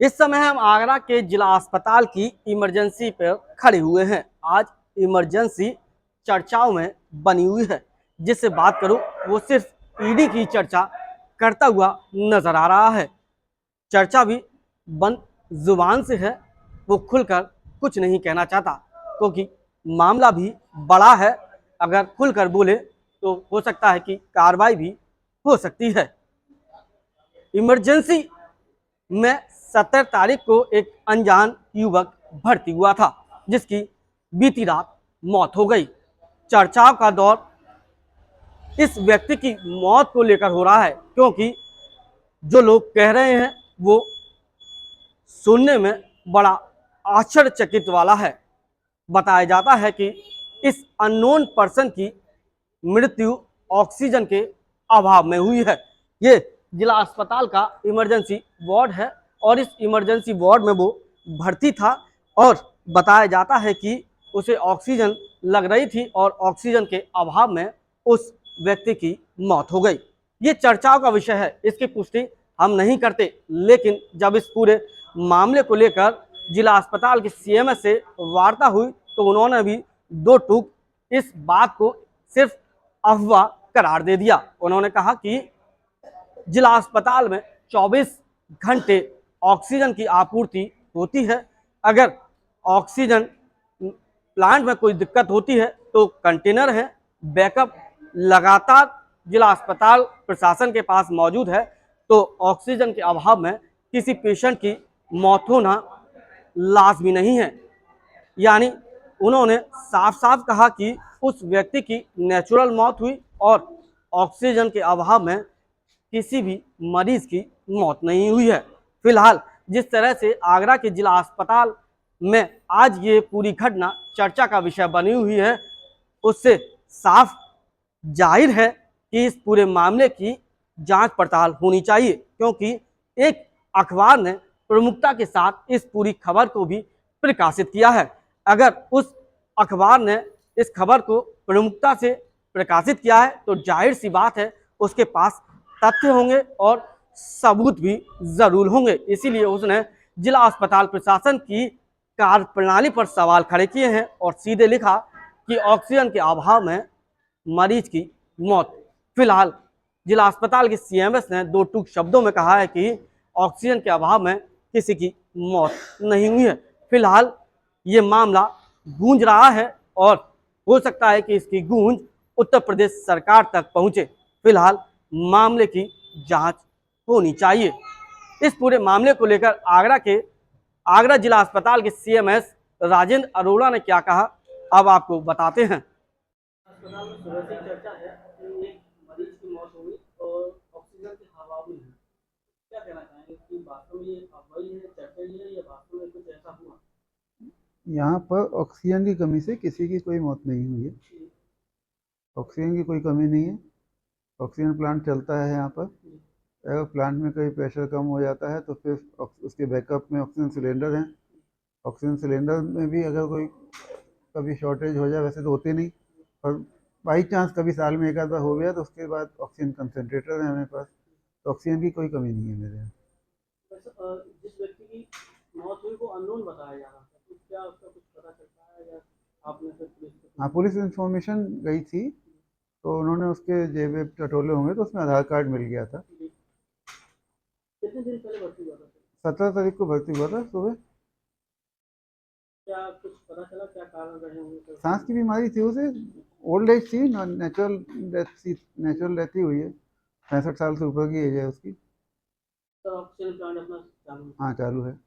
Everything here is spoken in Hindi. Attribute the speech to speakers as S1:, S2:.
S1: इस समय हम आगरा के जिला अस्पताल की इमरजेंसी पर खड़े हुए हैं। आज इमरजेंसी चर्चाओं में बनी हुई है। जिससे बात करूं वो सिर्फ ईडी की चर्चा करता हुआ नजर आ रहा है। चर्चा भी बंद जुबान से है। वो खुलकर कुछ नहीं कहना चाहता क्योंकि मामला भी बड़ा है। अगर खुलकर बोले तो हो सकता है कि कार्रवाई भी हो सकती है। इमरजेंसी में 17 तारीख को एक अनजान युवक भर्ती हुआ था जिसकी बीती रात मौत हो गई। चर्चाओं का दौर इस व्यक्ति की मौत को लेकर हो रहा है क्योंकि जो लोग कह रहे हैं वो सुनने में बड़ा आश्चर्यचकित वाला है। बताया जाता है कि इस अननोन पर्सन की मृत्यु ऑक्सीजन के अभाव में हुई है। ये जिला अस्पताल का इमरजेंसी वार्ड है और इस इमरजेंसी वार्ड में वो भर्ती था और बताया जाता है कि उसे ऑक्सीजन लग रही थी और ऑक्सीजन के अभाव में उस व्यक्ति की मौत हो गई। ये चर्चाओं का विषय है, इसकी पुष्टि हम नहीं करते, लेकिन जब इस पूरे मामले को लेकर जिला अस्पताल के सीएमएस से वार्ता हुई तो उन्होंने भी दो टूक इस बात को सिर्फ अफवाह करार दे दिया। उन्होंने कहा कि जिला अस्पताल में 24 घंटे ऑक्सीजन की आपूर्ति होती है। अगर ऑक्सीजन प्लांट में कोई दिक्कत होती है तो कंटेनर है, बैकअप लगातार जिला अस्पताल प्रशासन के पास मौजूद है। तो ऑक्सीजन के अभाव में किसी पेशेंट की मौत होना लाजमी नहीं है। यानी उन्होंने साफ साफ कहा कि उस व्यक्ति की नेचुरल मौत हुई और ऑक्सीजन के अभाव में किसी भी मरीज की मौत नहीं हुई है। फिलहाल जिस तरह से आगरा के जिला अस्पताल में आज ये पूरी घटना चर्चा का विषय बनी हुई है, उससे साफ जाहिर है कि इस पूरे मामले की जांच पड़ताल होनी चाहिए क्योंकि एक अखबार ने प्रमुखता के साथ इस पूरी खबर को भी प्रकाशित किया है। अगर उस अखबार ने इस खबर को प्रमुखता से प्रकाशित किया है तो जाहिर सी बात है उसके पास तथ्य होंगे और सबूत भी जरूर होंगे। इसीलिए उसने जिला अस्पताल प्रशासन की कार्यप्रणाली पर सवाल खड़े किए हैं और सीधे लिखा कि ऑक्सीजन के अभाव में मरीज की मौत। फिलहाल जिला अस्पताल के सीएमएस ने दो टूक शब्दों में कहा है कि ऑक्सीजन के अभाव में किसी की मौत नहीं हुई है। फिलहाल ये मामला गूंज रहा है और हो सकता है कि इसकी गूंज उत्तर प्रदेश सरकार तक पहुंचे। फिलहाल मामले की जांच होनी चाहिए। इस पूरे मामले को लेकर आगरा जिला अस्पताल के सीएमएस राजेंद्र अरोड़ा ने क्या कहा, अब आपको बताते हैं। अस्पताल में सुबह से चर्चा है कि एक मरीज की मौत हुई और ऑक्सीजन के अभाव में हुई। क्या कहना चाहेंगे कि वास्तव में ये अफवाह है, चर्चा ही है या वास्तव में कुछ ऐसा हुआ?
S2: यहाँ पर ऑक्सीजन की कमी से किसी की कोई मौत नहीं हुई है। ऑक्सीजन की कोई कमी नहीं है। ऑक्सीजन प्लांट चलता है यहाँ पर। अगर प्लांट में कोई प्रेशर कम हो जाता है तो फिर उसके बैकअप में ऑक्सीजन सिलेंडर हैं। ऑक्सीजन सिलेंडर में भी अगर कोई कभी शॉर्टेज हो जाए, वैसे तो होती नहीं, पर बाई चांस कभी साल में एक आध बार हो गया तो उसके बाद ऑक्सीजन कंसनट्रेटर है हमारे पास। तो ऑक्सीजन की कोई कमी नहीं है मेरे यहाँ।
S1: जिस व्यक्ति की मौत हुई वो अननोन बताया जा रहा था, तो क्या उसका कुछ पता चलता है या आपने फिर पुलिस को?
S2: हाँ, पुलिस इन्फॉर्मेशन गई थी तो उन्होंने उसके जेब वेब टटोले होंगे तो उसमें आधार कार्ड मिल गया था।
S1: कितने दिन पहले भर्ती हुआ था?
S2: 17 तारीख को भर्ती हुआ था सुबह।
S1: क्या कुछ पता चला क्या कारण रहे होंगे?
S2: सांस की बीमारी थी उसे, ओल्ड एज थी, नेचुरल डेथ ही हुई है। 65 साल से ऊपर की एज है उसकी।
S1: तो ऑक्सीजन प्लांट अपना चालू है?
S2: हाँ, चालू है।